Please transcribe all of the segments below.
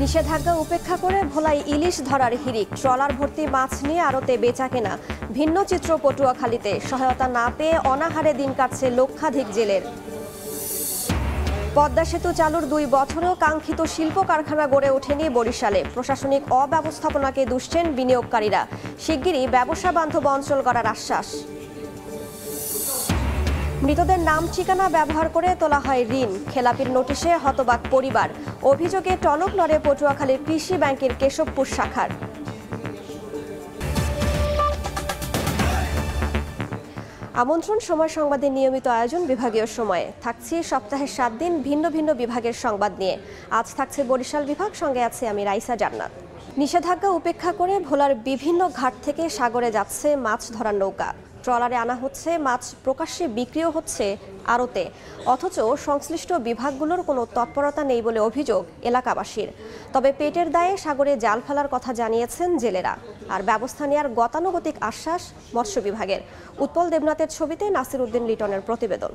নিষেধাজ্ঞা উপেক্ষা করে ভোলায় ইলিশ ধরার হিড়িক, ট্রলার ভর্তি মাছ নিয়ে আড়তে বেচাকেনা। ভিন্ন চিত্র পটুয়াখালীতে, সহায়তা না পেয়ে অনাহারে দিন কাটছে লক্ষাধিক জেলের। পদ্মা সেতু চালুর 2 বছরেও কাঙ্ক্ষিত শিল্প কারখানা গড়ে ওঠেনি বরিশালে। প্রশাসনিক অব্যবস্থাপনাকে দুষছেন বিনিয়োগকারীরা। শিগগিরই ব্যবসা বান্ধব অঞ্চল করার আশ্বাস। মৃতদের নাম ঠিকানা ব্যবহার করে তোলা হয় ঋণ, খেলাপির নোটিশে হতবাক পরিবার। অভিযোগে টনক নড়ে পটুয়াখালীর কৃষি ব্যাংকের কেশবপুর শাখার। আমন্ত্রণ সময় সংবাদের নিয়মিত আয়োজন বিভাগীয় সময়ে। থাকছি সপ্তাহে 7 দিন ভিন্ন ভিন্ন বিভাগের সংবাদ নিয়ে। আজ থাকছে বরিশাল বিভাগ, সঙ্গে আছে আমি রাইসা জান্নাত। নিষেধাজ্ঞা উপেক্ষা করে ভোলার বিভিন্ন ঘাট থেকে সাগরে যাচ্ছে মাছ ধরার নৌকা। ট্রলারে আনা হচ্ছে মাছ, প্রকাশ্যে বিক্রিও হচ্ছে আড়তে। অথচ সংশ্লিষ্ট বিভাগগুলোর কোনো তৎপরতা নেই বলে অভিযোগ এলাকাবাসীর। তবে পেটের দায়ে সাগরে জাল ফেলার কথা জানিয়েছেন জেলেরা, আর ব্যবস্থা নেওয়ার গতানুগতিক আশ্বাস মৎস্য বিভাগের। উৎপল দেবনাথের ছবিতে নাসির উদ্দিন লিটনের প্রতিবেদন।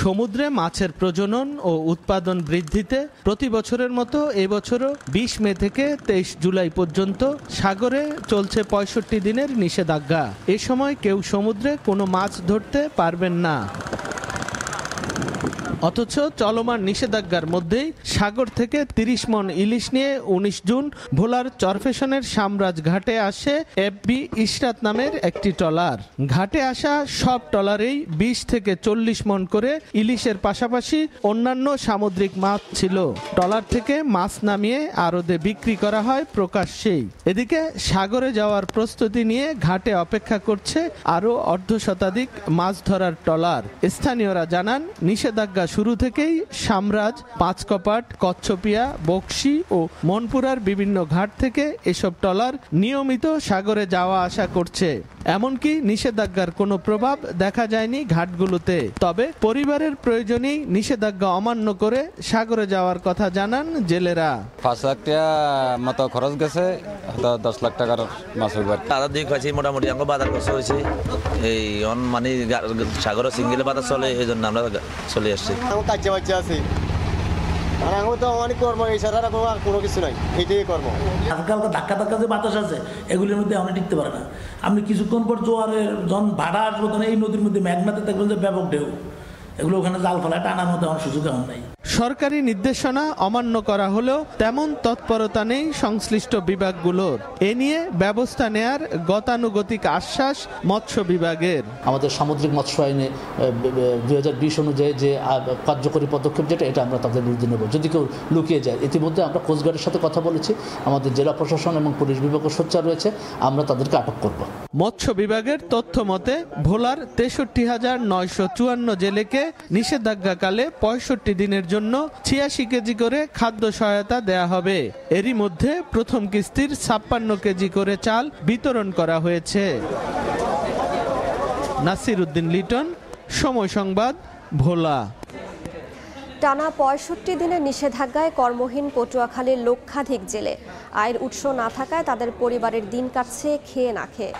সমুদ্রে মাছের প্রজনন ও উৎপাদন বৃদ্ধিতে প্রতি বছরের মতো এবছরও 20 মে থেকে 23 জুলাই পর্যন্ত সাগরে চলছে 65 দিনের নিষেধাজ্ঞা। এ সময় কেউ সমুদ্রে কোনো মাছ ধরতে পারবেন না। অথচ চলমান নিষেধাজ্ঞার মধ্যেই সাগর থেকে 30 মণ ইলিশ নিয়ে 19 জুন ভোলার চরফেশনের সামরাজ ঘাটে আসে এফবি ইশরাত নামের একটি ট্রলার। ঘাটে আসা সব ট্রলারেই 20 থেকে 40 মণ করে ইলিশের পাশাপাশি অন্যান্য সামুদ্রিক মাছ ছিল। ট্রলার থেকে মাছ নামিয়ে আড়তে বিক্রি করা হয় প্রকাশ্যেই। এদিকে সাগরে যাওয়ার প্রস্তুতি নিয়ে ঘাটে অপেক্ষা করছে আরও অর্ধশতাধিক মাছ ধরার ট্রলার। স্থানীয়রা জানান, নিষেধাজ্ঞা শুরু থেকেই সামরাজ, পাঁচকপাট, কচ্ছপিয়া, বকশী ও মনপুরার বিভিন্ন ঘাট থেকে এসব ট্রলার নিয়মিত সাগরে যাওয়া আসা করছে। এমনকি নিষেধাজ্ঞার কোনো প্রভাব দেখা যায়নি ঘাটগুলোতে। তবে পরিবারের প্রয়োজনেই নিষেধাজ্ঞা অমান্য করে সাগরে যাওয়ার কথা জানান জেলেরা। 5 লাখ টাকা মতো খরচ গেছে, 10 লাখ টাকার মাছ হইবার। আদা দিয়ে খাইছি, মোটামুটি আমার বাজার খরচ হয়েছে। এই মানে সাগরের সিঙ্গেলে বাজার চলে, এই জন্য আমরা চলে আসছি। কাজে বাচ্চা আছে, আর আমি তো অনেক কর্ম, এই ছাড়া কোনো কিছু নাই, এইটাই কর্ম। হালকা হালকা ধাক্কা ধাক্কা যে বাতাস আছে, এগুলির মধ্যে আমরা টিকতে পারে না। আপনি কিছুক্ষণ পর জোয়ারের যখন ভাড়া আসবো, তখন এই নদীর মধ্যে মেঘনাতে দেখবেন যে ব্যাপক ঢেউ, এগুলো ওখানে জাল ফেলায় টানার মতো আমার সুযোগ এখন নাই। সরকারি নির্দেশনা অমান্য করা হলেও তেমন তৎপরতা নেই সংশ্লিষ্ট বিভাগগুলোর। এ নিয়ে ব্যবস্থা নেয়ার গতানুগতিক আশ্বাস মৎস্য বিভাগের। আমাদের সামুদ্রিক মৎস্য আইনে 2020 অনুযায়ী যে কার্যকরী পদক্ষেপ, যেটা এটা আমরা তাদের বিরুদ্ধে নেব যদি কেউ লুকিয়ে যায়। ইতিমধ্যে আমরা কোস্টগার্ডের সাথে কথা বলেছি, আমাদের জেলা প্রশাসন এবং পুলিশ বিভাগও সোচ্চার রয়েছে, আমরা তাদেরকে আটক করব। মৎস্য বিভাগের তথ্য মতে ভোলার 63,954 জেলেকে নিষেধাজ্ঞাকালে 65 দিনের জন্য 86 কেজি করে খাদ্য সহায়তা দেয়া হবে। এরই মধ্যে প্রথম কিস্তির 56 কেজি করে চাল বিতরণ করা হয়েছে। নাসির উদ্দিন লিটন, সময় সংবাদ, ভোলা। টানা 65 দিনের নিষেধাজ্ঞায় কর্মহীন পটুয়াখালীর লক্ষাধিক জেলে। আয়ের উৎস না থাকায় তাদের পরিবারের দিন কাটছে খেয়ে না খেয়ে।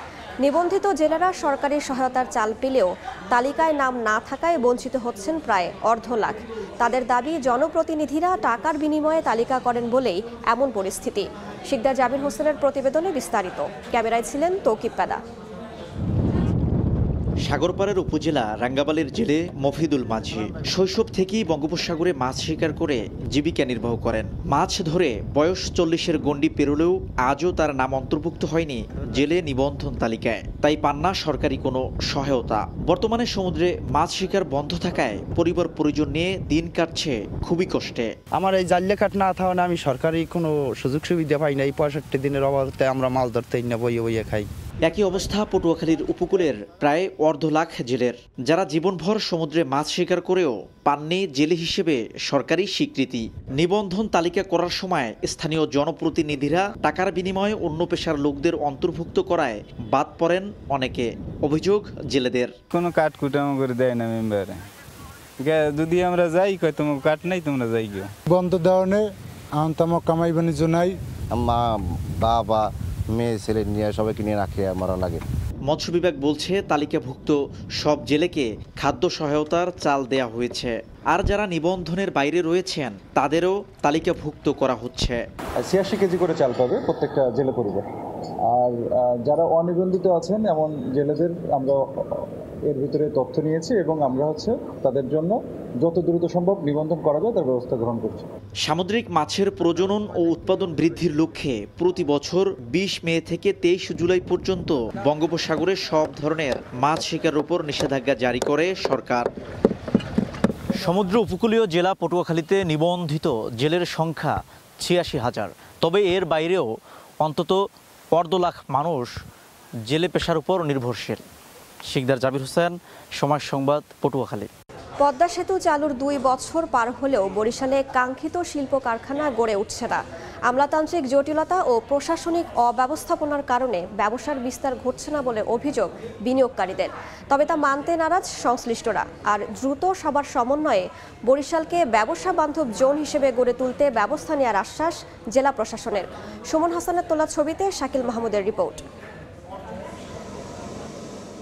নিবন্ধিত জেলেরা সরকারি সহায়তার চাল পেলেও তালিকায় নাম না থাকায় বঞ্চিত হচ্ছেন প্রায় 1.5 লাখ। তাদের দাবি, জনপ্রতিনিধিরা টাকার বিনিময়ে তালিকা করেন বলেই এমন পরিস্থিতি। শিকদার জাবির হোসেনের প্রতিবেদনে বিস্তারিত। ক্যামেরায় ছিলেন তৌকিব পেদা। সাগরপাড়ের উপজেলা রাঙ্গাবালির জেলে মফিদুল মাঝি শৈশব থেকেই বঙ্গোপসাগরে মাছ শিকার করে জীবিকা নির্বাহ করেন। মাছ ধরে বয়স 40-এর গণ্ডি পেরোলেও আজও তার নাম অন্তর্ভুক্ত হয়নি জেলে নিবন্ধন তালিকায়, তাই পান না সরকারি কোনো সহায়তা। বর্তমানে সমুদ্রে মাছ শিকার বন্ধ থাকায় পরিবার পরিজন নিয়ে দিন কাটছে খুবই কষ্টে। আমার এই জাল লেখাট না থাকা, আমি সরকারি কোনো সুযোগ সুবিধা পাই না। এই 65 দিনের অভাবে আমরা মাছ ধরতেই না, বইয়ে বইয়ে খাই। একই অবস্থা পটুয়াখালীর উপকূলের প্রায় 1.5 লাখ জেলের, যারা জীবনভর সমুদ্রে মাছ শিকার করেও পাননি জেলে হিসেবে সরকারি স্বীকৃতি। নিবন্ধন তালিকা করার সময় স্থানীয় জনপ্রতিনিধিরা টাকার বিনিময়ে অন্য পেশার লোকদের অন্তর্ভুক্ত করায় বাদ পড়েন অনেকে। অভিযোগ জেলেদের, কোনো কাটকুটামো করে দেয় না মেম্বারে, যদি আমরা যাই কয় তোমার কাট নাই, তোমরা যাই গিয়ে বন্ধ দেওয়া নেই, এখন তো আমার কামাই বাণিজ্য নাই। মা, বাবা, মেয়ে, ছেলে নিয়ে সবাইকে নিয়ে রাখে মারা লাগে। মৎস্য বিভাগ বলছে তালিকাভুক্ত সব জেলেকে খাদ্য সহায়তার চাল দেয়া হয়েছে, আর যারা নিবন্ধনের বাইরে রয়েছেন তাদেরও তালিকাভুক্ত করা হচ্ছে। ৮৬ কেজি করে চাল পাবে প্রত্যেকটা জেলে পরিবার। আর যারা অনিবন্ধিত আছেন এমন জেলেদের আমরা এর ভিতরে তথ্য নিয়েছি এবং আমরা তাদের জন্য যত দ্রুত সম্ভব নিবন্ধন করা যায় তার ব্যবস্থা গ্রহণ করছি। সামুদ্রিক মাছের প্রজনন ও উৎপাদন বৃদ্ধির লক্ষ্যে প্রতি বছর ২০ মে থেকে ২৩ জুলাই পর্যন্ত বঙ্গোপসাগরে সব ধরনের মাছ শিকারের উপর নিষেধাজ্ঞা জারি করে সরকার। সমুদ্র উপকূলীয় জেলা পটুয়াখালীতে নিবন্ধিত জেলের সংখ্যা ৮৬,০০০। তবে এর বাইরেও অন্তত ১.৫ লাখ মানুষ জেলে পেশার উপর নির্ভরশীল। শিকদার জাবির হোসেন, সময় সংবাদ, পটুয়াখালী। পদ্মা সেতু চালুর ২ বছর পার হলেও বরিশালে কাঙ্ক্ষিত শিল্প কারখানা গড়ে উঠছে না। আমলাতান্ত্রিক জটিলতা ও প্রশাসনিক অব্যবস্থাপনার কারণে ব্যবসার বিস্তার ঘটছে না বলে অভিযোগ বিনিয়োগকারীদের। তবে তা মানতে নারাজ সংশ্লিষ্টরা। আর দ্রুত সবার সমন্বয়ে বরিশালকে ব্যবসা বান্ধব জোন হিসেবে গড়ে তুলতে ব্যবস্থা নেওয়ার আশ্বাস জেলা প্রশাসনের। সুমন হাসানের তোলা ছবিতে শাকিল মাহমুদের রিপোর্ট।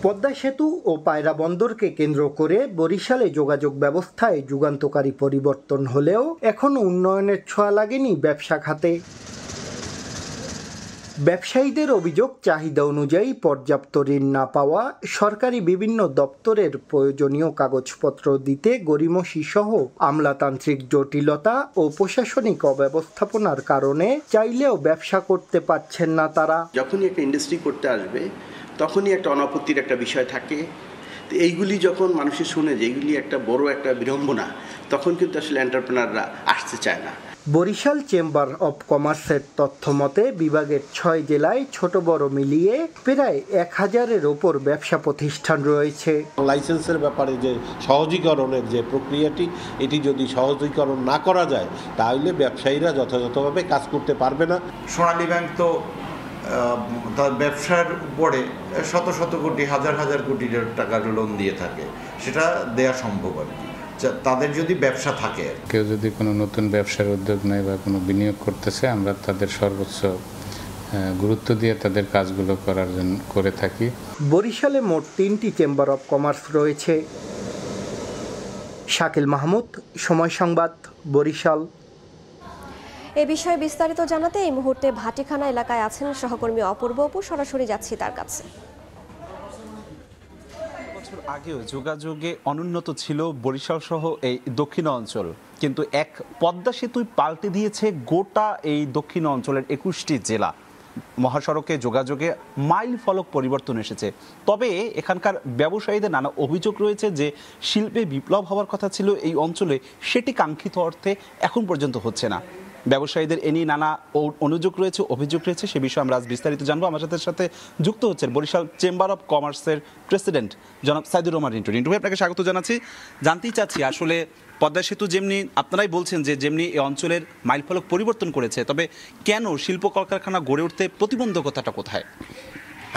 পদ্মা সেতু ও পায়রা বন্দরকে কেন্দ্র করে বরিশালে যোগাযোগ ব্যবস্থায় যুগান্তকারী পরিবর্তন হলেও এখনও উন্নয়নের ছোঁয়া লাগেনি ব্যবসা খাতে। ব্যবসায়ীদের অভিযোগ, চাহিদা অনুযায়ী পর্যাপ্ত ঋণ না পাওয়া, সরকারি বিভিন্ন দপ্তরের প্রয়োজনীয় কাগজপত্র দিতে গড়িমসি সহ আমলাতান্ত্রিক জটিলতা ও প্রশাসনিক অব্যবস্থাপনার কারণে চাইলেও ব্যবসা করতে পারছেন না তারা। যখনই একটা ইন্ডাস্ট্রি করতে আসবে তখনই একটা অনাপত্তির একটা বিষয় থাকে। তো এইগুলি যখন মানুষের শুনে যে এইগুলি একটা বড় একটা বিড়ম্বনা, তখন কিন্তু আসলে এন্টারপ্রেনাররা আসতে চায় না। বরিশাল চেম্বার অব কমার্সের তথ্য মতে বিভাগের ৬ জেলায় ছোট বড় মিলিয়ে প্রায় ১,০০০-এর ওপর ব্যবসা প্রতিষ্ঠান রয়েছে। লাইসেন্সের ব্যাপারে যে সহজীকরণের যে প্রক্রিয়াটি, এটি যদি সহজীকরণ না করা যায় তাহলে ব্যবসায়ীরা যথাযথভাবে কাজ করতে পারবে না। সোনালী ব্যাংক তো তার ব্যবসার উপরে শত শত কোটি, হাজার হাজার কোটি টাকার লোন দিয়ে থাকে, সেটা দেয়া সম্ভব আর কি, তাদের যদি ব্যবসা থাকে। কেউ যদি কোনো নতুন ব্যবসার উদ্যোগ নেয় বা কোনো বিনিয়োগ করতেছে, আমরা তাদের সর্বোচ্চ গুরুত্ব দিয়ে তাদের কাজগুলো করার জন্য করে থাকি। বরিশালে মোট ৩টি চেম্বার অব কমার্স রয়েছে। শাকিল মাহমুদ, সময় সংবাদ, বরিশাল। এ বিষয়ে বিস্তারিত জানাতে এই মুহূর্তে ভাটিখানা এলাকায় আছেন সহকর্মী অপূর্ব অপু। সরাসরি যাচ্ছি তার কাছে। বছর আগেও যোগাযোগে অনুন্নত ছিল বরিশাল সহ এই দক্ষিণ অঞ্চল, কিন্তু এক পদ্মা সেতুই পাল্টে দিয়েছে গোটা এই দক্ষিণ অঞ্চলের ২১টি জেলা। মহাসড়কে যোগাযোগে মাইল ফলক পরিবর্তন এসেছে। তবে এখানকার ব্যবসায়ীদের নানা অভিযোগ রয়েছে যে শিল্পে বিপ্লব হওয়ার কথা ছিল এই অঞ্চলে, সেটি কাঙ্ক্ষিত অর্থে এখন পর্যন্ত হচ্ছে না। ব্যবসায়ীদের এ নিয়ে নানা অনুযোগ রয়েছে, অভিযোগ রয়েছে, সে বিষয়ে আমরা আজ বিস্তারিত জানবো। আমার সাথে যুক্ত হচ্ছেন বরিশাল চেম্বার অব কমার্সের প্রেসিডেন্ট জনাব সাইদুর রহমান রিন্টু। রিন্টু ভাই, আপনাকে স্বাগত জানাচ্ছি। জানতেই চাচ্ছি, আসলে পদ্মা সেতু যেমনি আপনারাই বলছেন যে যেমনি এই অঞ্চলের মাইলফলক পরিবর্তন করেছে, তবে কেন শিল্প কলকারখানা গড়ে উঠতে প্রতিবন্ধকতাটা কোথায়?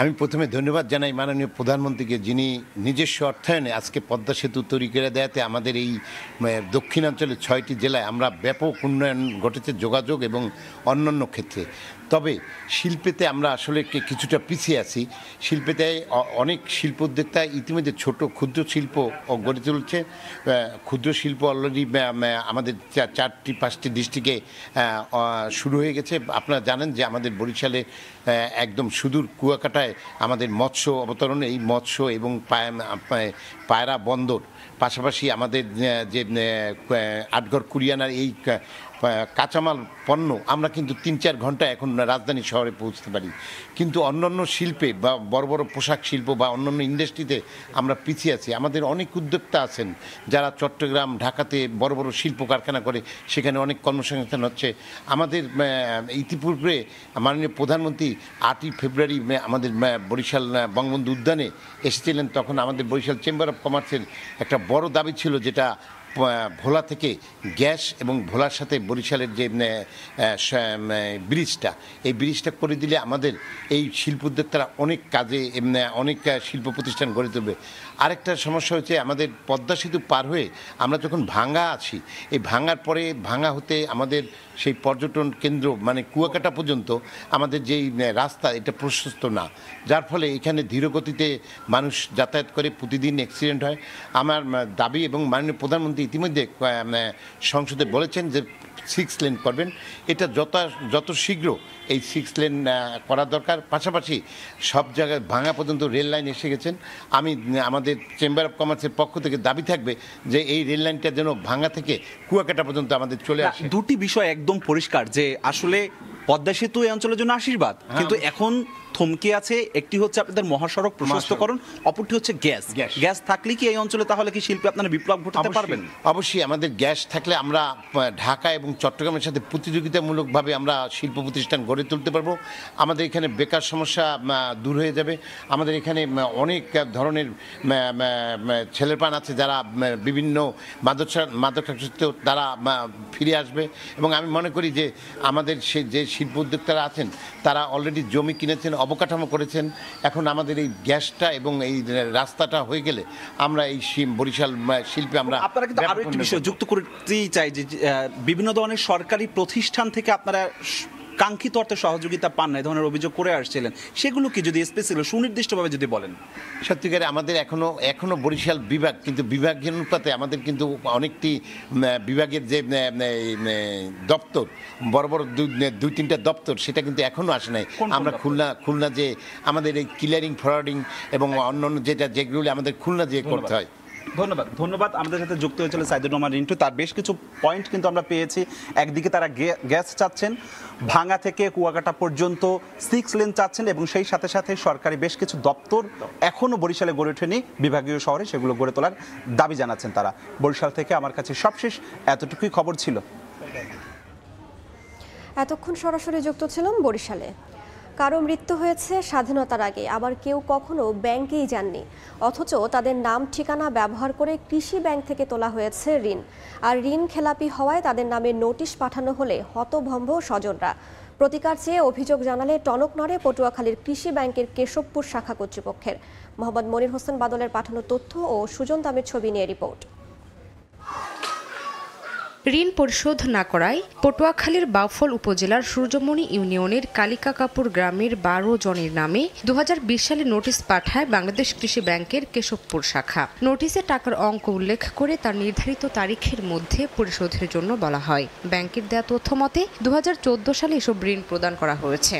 আমি প্রথমে ধন্যবাদ জানাই মাননীয় প্রধানমন্ত্রীকে, যিনি নিজস্ব অর্থায়নে আজকে পদ্মা সেতু তৈরি করে দেয়াতে আমাদের এই দক্ষিণাঞ্চলের ৬টি জেলায় আমরা ব্যাপক উন্নয়ন ঘটেছে যোগাযোগ এবং অন্যান্য ক্ষেত্রে। তবে শিল্পেতে আমরা আসলে কিছুটা পিছিয়ে আছি। শিল্পেতে অনেক শিল্প উদ্যোক্তা ইতিমধ্যে ছোট ক্ষুদ্র শিল্প গড়ে তুলছে। ক্ষুদ্র শিল্প অলরেডি আমাদের ৪-৫টি ডিস্ট্রিক্টে শুরু হয়ে গেছে। আপনারা জানেন যে আমাদের বরিশালে একদম সুদূর কুয়াকাটায় আমাদের মৎস্য অবতরণ, এই মৎস্য এবং পায়রা বন্দর, পাশাপাশি আমাদের যে আটঘর কুরিয়ানার এই কাঁচামাল পণ্য আমরা কিন্তু ৩-৪ ঘন্টা এখন রাজধানী শহরে পৌঁছতে পারি। কিন্তু অন্যান্য শিল্পে বা বড় বড় পোশাক শিল্প বা অন্যান্য ইন্ডাস্ট্রিতে আমরা পিছিয়ে আছি। আমাদের অনেক উদ্যোক্তা আছেন যারা চট্টগ্রাম, ঢাকাতে বড় বড় শিল্প কারখানা করে, সেখানে অনেক কর্মসংস্থান হচ্ছে। আমাদের ইতিপূর্বে মাননীয় প্রধানমন্ত্রী ৮ই ফেব্রুয়ারি আমাদের বরিশাল বঙ্গবন্ধু উদ্যানে এসেছিলেন। তখন আমাদের বরিশাল চেম্বার অফ কমার্সের একটা বড় দাবি ছিল, যেটা ভোলা থেকে গ্যাস এবং ভোলার সাথে বরিশালের যে ব্রিজটা, এই ব্রিজটা করে দিলে আমাদের এই শিল্প উদ্যোক্তারা অনেক কাজে অনেক শিল্প প্রতিষ্ঠান গড়ে তুলবে। আরেকটা সমস্যা হচ্ছে আমাদের পদ্মা সেতু পার হয়ে আমরা যখন ভাঙ্গা আছি, এই ভাঙ্গার পরে ভাঙ্গা হতে আমাদের সেই পর্যটন কেন্দ্র মানে কুয়াকাটা পর্যন্ত আমাদের যেই রাস্তা এটা প্রশস্ত না, যার ফলে এখানে ধীরগতিতে মানুষ যাতায়াত করে, প্রতিদিন অ্যাক্সিডেন্ট হয়। আমার দাবি এবং মাননীয় প্রধানমন্ত্রী ইতিমধ্যে সংসদে বলেছেন যে 6 লেন করবেন। এটা যত শীঘ্র এই 6 লেন করা দরকার। পাশাপাশি সব জায়গায় ভাঙা পর্যন্ত রেল লাইন এসে গেছেন। আমি আমাদের চেম্বার অফ কমার্সের পক্ষ থেকে দাবি থাকবে যে এই রেল লাইনটা যেন ভাঙা থেকে কুয়াকাটা পর্যন্ত আমাদের চলে আসে। দুটি বিষয় একদম পরিষ্কার যে আসলে পদ্মা সেতু এই অঞ্চলের জন্য আশীর্বাদ, কিন্তু এখন থমকে আছে। একটি হচ্ছে আপনাদের মহাসড়ক প্রশস্তকরণ, অপরটি হচ্ছে গ্যাস থাকলে কি এই অঞ্চলে তাহলে কি শিল্পে আপনারা বিপ্লব ঘটাতে পারবেন? অবশ্যই আমাদের গ্যাস থাকলে আমরা ঢাকা এবং চট্টগ্রামের সাথে প্রতিযোগিতামূলকভাবে আমরা শিল্প প্রতিষ্ঠান গড়ে তুলতে পারবো। আমাদের এখানে বেকার সমস্যা দূর হয়ে যাবে। আমাদের এখানে অনেক ধরনের ছেলেপান আছে যারা বিভিন্ন মাদকাসক্ত তারা ফিরে আসবে। এবং আমি মনে করি যে আমাদের যে শিল্প উদ্যোক্তারা আছেন তারা অলরেডি জমি কিনেছেন, অবকাঠামো করেছেন। এখন আমাদের এই গ্যাসটা এবং এই রাস্তাটা হয়ে গেলে আমরা এই বরিশাল শিল্পে আমরা আপনারা কিন্তু আরো একটি বিষয় যুক্ত করতেই চাই যে বিভিন্ন ধরনের সরকারি প্রতিষ্ঠান থেকে আপনারা কাঙ্ক্ষিত অর্থে সহযোগিতা পান না, এই ধরনের অভিযোগ করে আসছিলেন, সেগুলো কি যদি স্পেসিফিক সুনির্দিষ্টভাবে যদি বলেন? সত্যিকারে আমাদের এখনো বরিশাল বিভাগ, কিন্তু বিভাগের অনুপাতে আমাদের কিন্তু অনেকটি বিভাগের যে দপ্তর, বড় বড় 2-3টা দপ্তর, সেটা কিন্তু এখনো আসে নাই। আমরা খুলনা যে আমাদের এই ক্লিয়ারিং ফরওয়ার্ডিং এবং অন্যান্য যেগুলো আমাদের খুলনা যে করতে হয়। ধন্যবাদ। আমাদের সাথে যুক্ত হয়েছিল সাইদুর রহমান রিন্টু। তার বেশ কিছু পয়েন্ট কিন্তু আমরা পেয়েছি। একদিকে তারা গ্যাস চাচ্ছেন, ভাঙা থেকে কুয়াকাটা পর্যন্ত 6 লেন চাচ্ছেন, এবং সেই সাথে সাথে সরকারি বেশ কিছু দপ্তর এখনও বরিশালে গড়ে ওঠেনি, বিভাগীয় শহরে সেগুলো গড়ে তোলার দাবি জানাচ্ছেন তারা। বরিশাল থেকে আমার কাছে সবশেষ এতটুকুই খবর ছিল। এতক্ষণ সরাসরি যুক্ত ছিলাম বরিশালে। কারো মৃত্যু হয়েছে স্বাধীনতার আগে, আবার কেউ কখনো ব্যাংকেই যাননি, অথচ তাদের নাম ঠিকানা ব্যবহার করে কৃষি ব্যাংক থেকে তোলা হয়েছে ঋণ। আর ঋণ খেলাপি হওয়ায় তাদের নামে নোটিশ পাঠানো হলে হতভম্ব স্বজনরা। প্রতিকার চেয়ে অভিযোগ জানালে টনক নড়ে পটুয়াখালীর কৃষি ব্যাংকের কেশবপুর শাখা কর্তৃপক্ষের। মোহাম্মদ মনির হোসেন বাদলের পাঠানো তথ্য ও সুজন দামের ছবি নিয়ে রিপোর্ট। ঋণ পরিশোধ না করায় পটুয়াখালীর বাউফল উপজেলার সূর্যমণি ইউনিয়নের কালিকাকাপুর গ্রামের 12 জনের নামে 2020 সালে নোটিশ পাঠায় বাংলাদেশ কৃষি ব্যাংকের কেশবপুর শাখা। নোটিশে টাকার অঙ্ক উল্লেখ করে তার নির্ধারিত তারিখের মধ্যে পরিশোধের জন্য বলা হয়। ব্যাংকের দেয়া তথ্য মতে 2014 সালে এসব ঋণ প্রদান করা হয়েছে।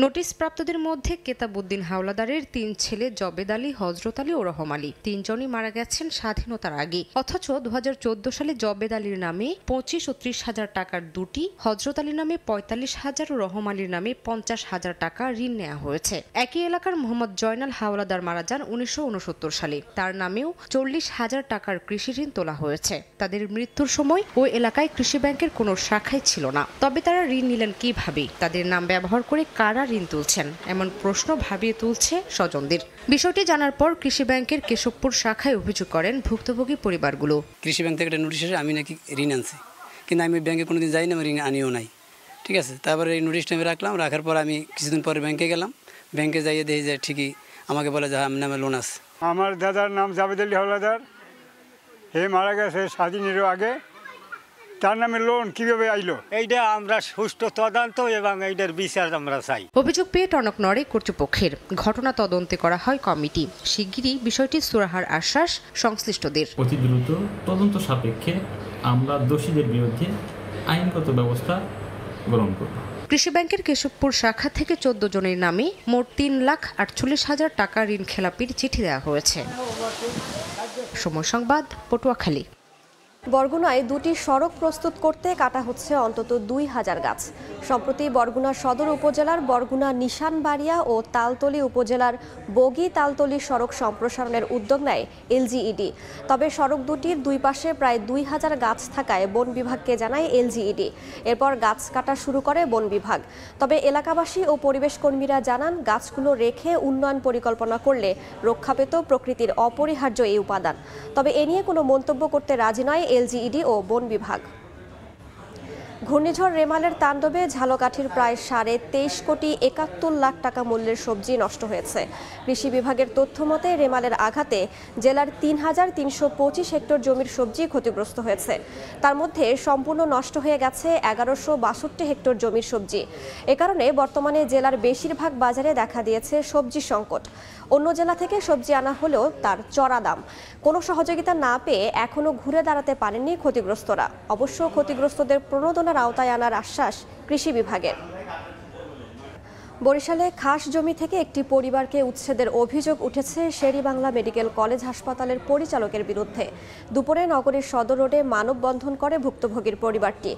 নোটিশ প্রাপ্তদের মধ্যে কেতাবউদ্দিন হাওলাদারের 3 ছেলে জবেদ আলী, হজরত আলী ও রহম আলী, 3 জনই মারা গেছেন স্বাধীনতার আগে। অথচ 2014 সালে জবেদ আলীর নামে 25 ও 30 হাজার টাকার দুটি, হজরত আলীর নামে 45,000 ও রহম আলীর নামে 50,000 টাকা ঋণ নেওয়া হয়েছে। একই এলাকার মোহাম্মদ জয়নাল হাওলাদার মারা যান 1969 সালে। তার নামেও 40,000 টাকার কৃষি ঋণ তোলা হয়েছে। তাদের মৃত্যুর সময় ওই এলাকায় কৃষি ব্যাংকের কোনো শাখাই ছিল না। তবে তারা ঋণ নিলেন কিভাবে? তাদের নাম ব্যবহার করে কারা ঋণ তুলছেন, এমন প্রশ্ন ভাবিয়ে তুলছে স্বজনদের। বিষয়টি জানার পর কৃষি ব্যাংকের কেশবপুর শাখায় অভিযোগ করেন ভুক্তভোগী পরিবারগুলো। কৃষি ব্যাংক থেকে একটা নোটিশ এসে আমি নাকি ঋণ আনছি, কিন্তু আমি ব্যাংকে কোনোদিন যাই না, আমি ঋণ আনিও নাই। ঠিক আছে, তারপরে এই নোটিশটা আমি রাখলাম। রাখার পর আমি কিছুদিন পরে ব্যাংকে গেলাম। ব্যাংকে যাইয়ে দেখি যে ঠিকই আমাকে বলে যে আমার নামে লোন আছে। আমার দাদার নাম জাবেদ আলী হাওলাদার, হে মারা গেছে স্বাধীনের আগে। তার নামে লোন কিভাবে আইলো, এইটা আমরা সুষ্ঠু তদন্ত এবং এইটার বিচার আমরা চাই। অভিযোগ পেয়ে টনক নড়ে কর্তৃপক্ষের। ঘটনা তদন্তে করা হয় কমিটি। শিগগিরই বিষয়টি সুরাহার আশ্বাস সংশ্লিষ্টদের। অতি দ্রুত তদন্ত সাপেক্ষে আমরা দোষীদের বিরুদ্ধে আইনগত ব্যবস্থা গ্রহণ করব। কৃষি ব্যাংকের কেশবপুর শাখা থেকে 14 জনের নামে মোট 3,48,000 টাকা ঋণ খেলাপির চিঠি দেওয়া হয়েছে। সময় সংবাদ, পটুয়াখালী। বরগুনায় দুটি সড়ক প্রস্তুত করতে কাটা হচ্ছে অন্তত 2000 গাছ। সম্প্রতি বরগুনা সদর উপজেলার বরগুনা নিশানবাড়িয়া ও তালতলী উপজেলার বগি তালতলী সড়ক সম্প্রসারণের উদ্যোগ নেয় এলজিইডি। তবে সড়ক দুটির দুই পাশে প্রায় 2000 গাছ থাকায় বন বিভাগকে জানায় এলজিইডি। এরপর গাছ কাটা শুরু করে বন বিভাগ। তবে এলাকাবাসী ও পরিবেশ কর্মীরা জানান, গাছগুলো রেখে উন্নয়ন পরিকল্পনা করলে রক্ষা পেত প্রকৃতির অপরিহার্য এই উপাদান। তবে এ নিয়ে কোনো মন্তব্য করতে রাজি নয় এলজিইডি ও বন বিভাগ। ঘূর্ণিঝড় রেমালের তাণ্ডবে ঝালকাঠির প্রায় 23.5 কোটি 71 লাখ টাকা মূল্যের সবজি নষ্ট হয়েছে। কৃষি বিভাগের তথ্য মতে রেমালের আঘাতে জেলার 3325 হেক্টর জমির সবজি ক্ষতিগ্রস্ত হয়েছে। তার মধ্যে সম্পূর্ণ নষ্ট হয়ে গেছে 1162 হেক্টর জমির সবজি। এ কারণে বর্তমানে জেলার বেশিরভাগ বাজারে দেখা দিয়েছে সবজি সংকট। অন্য জেলা থেকে সবজি আনা হলেও তার চড়া দাম। কোনো সহযোগিতা না পেয়ে এখনও ঘুরে দাঁড়াতে পারেননি ক্ষতিগ্রস্তরা। অবশ্য ক্ষতিগ্রস্তদের প্রণোদনার আওতায় আনার আশ্বাস কৃষি বিভাগের। বরিশালে খাস জমি থেকে একটি পরিবারকে উচ্ছেদের অভিযোগ উঠেছে শের-ই-বাংলা মেডিকেল কলেজ হাসপাতালের পরিচালকের বিরুদ্ধে। দুপুরে নগরীর সদর রোডে মানববন্ধন করে ভুক্তভোগীর পরিবারটি।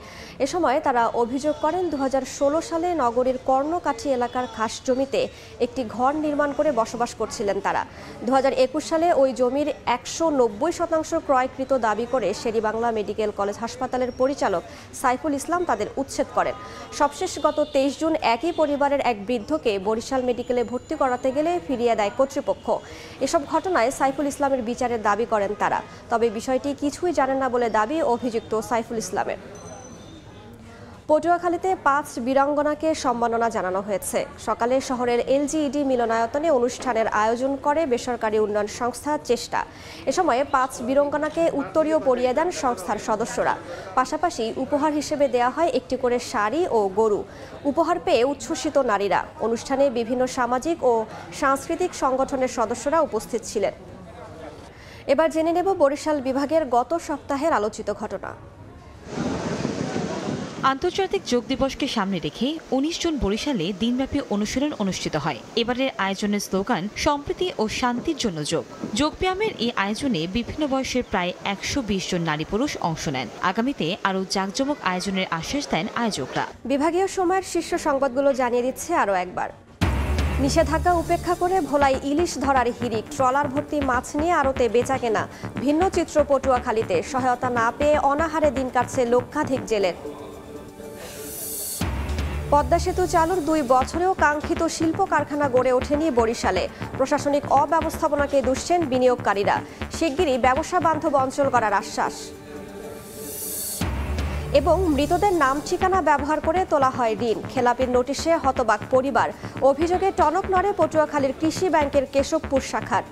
এ সময় তারা অভিযোগ করেন, 2016 সালে নগরীর কর্ণকাঠি এলাকার খাস জমিতে একটি ঘর নির্মাণ করে বসবাস করছিলেন তারা। 2021 সালে ওই জমির 190% ক্রয়কৃত দাবি করে শের-ই-বাংলা মেডিকেল কলেজ হাসপাতালের পরিচালক সাইফুল ইসলাম তাদের উচ্ছেদ করেন। সবশেষ গত 23 জুন একই পরিবারের এক বৃদ্ধকে বরিশাল মেডিকেলে ভর্তি করাতে গেলে ফিরিয়ে দেয় কর্তৃপক্ষ। এসব ঘটনায় সাইফুল ইসলামের বিচারের দাবি করেন তারা। তবে বিষয়টি কিছুই জানেন না বলে দাবি অভিযুক্ত সাইফুল ইসলামের। পটুয়াখালীতে 5 বীরাঙ্গনাকে সম্মাননা জানানো হয়েছে। সকালে শহরের এলজিইডি মিলনায়তনে অনুষ্ঠানের আয়োজন করে বেসরকারি উন্নয়ন সংস্থা চেষ্টা। এ সময় 5 বীরাঙ্গনাকে উত্তরীয় পরিয়ে দেন সংস্থার সদস্যরা। পাশাপাশি উপহার হিসেবে দেয়া হয় একটি করে শাড়ি ও গরু। উপহার পেয়ে উচ্ছ্বসিত নারীরা। অনুষ্ঠানে বিভিন্ন সামাজিক ও সাংস্কৃতিক সংগঠনের সদস্যরা উপস্থিত ছিলেন। এবার জেনে নেব বরিশাল বিভাগের গত সপ্তাহের আলোচিত ঘটনা। আন্তর্জাতিক যোগ দিবসকে সামনে রেখে 19 জুন বরিশালে দিনব্যাপী অনুশীলন অনুষ্ঠিত হয়। এবারের আয়োজনের স্লোগান সম্প্রীতি ও শান্তির জন্য যোগ। যোগব্যায়ামের এই আয়োজনে বিভিন্ন বয়সের প্রায় 120 জন নারী পুরুষ অংশ নেন। আগামীতে আরও জাঁকজমক আয়োজনের আশ্বাস দেন আয়োজকরা। বিভাগীয় সময়ের শীর্ষ সংবাদগুলো জানিয়ে দিচ্ছে আরও একবার। নিষেধাজ্ঞা উপেক্ষা করে ভোলায় ইলিশ ধরার হিড়িক। ট্রলার ভর্তি মাছ নিয়ে আড়তে বেচাকেনা। ভিন্ন চিত্র পটুয়াখালীতে। সহায়তা না পেয়ে অনাহারে দিন কাটছে লক্ষাধিক জেলের। পদ্মা সেতু চালুর 2 বছরেও কাঙ্ক্ষিত শিল্প কারখানা গড়ে ওঠেনি বরিশালে। প্রশাসনিক অব্যবস্থাপনাকে দুষছেন বিনিয়োগকারীরা। শিগগিরই ব্যবসা বান্ধব অঞ্চল করার আশ্বাস। এবং মৃতদের নাম ঠিকানা ব্যবহার করে তোলা হয় ঋণ। খেলাপির নোটিশে হতবাক পরিবার। অভিযোগে টনক নড়ে পটুয়াখালীর কৃষি ব্যাংকের কেশবপুর শাখার।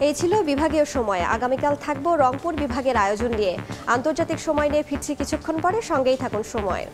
এই ছিল বিভাগীয় সময়। আগামীকাল থাকবো রংপুর বিভাগের আয়োজন নিয়ে। আন্তর্জাতিক সময় নিয়ে ফিরছি কিছুক্ষণ পরে। সঙ্গেই থাকুন সময়।